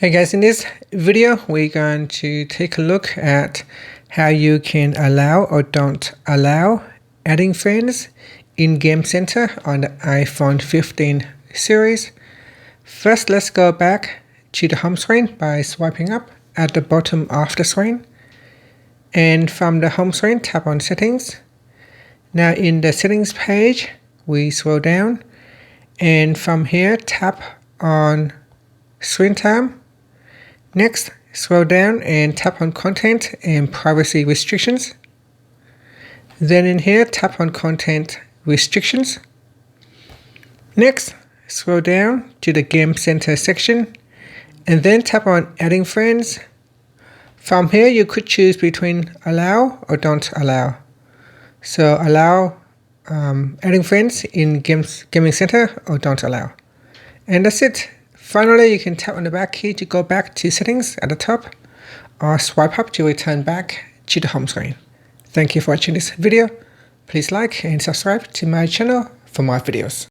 Hey guys, in this video we're going to take a look at how you can allow or don't allow adding friends in Game Center on the iPhone 15 series. First, let's go back to the home screen by swiping up at the bottom of the screen. And from the home screen, tap on Settings. Now in the Settings page, we scroll down, and from here tap on Screen Time. Next, scroll down and tap on Content and Privacy Restrictions. Then in here, tap on Content Restrictions. Next, scroll down to the Game Center section and then tap on Adding Friends. From here, you could choose between Allow or Don't Allow. So allow adding friends in Gaming Center or don't allow. And that's it. Finally, you can tap on the back key to go back to Settings at the top, or swipe up to return back to the home screen. Thank you for watching this video. Please like and subscribe to my channel for more videos.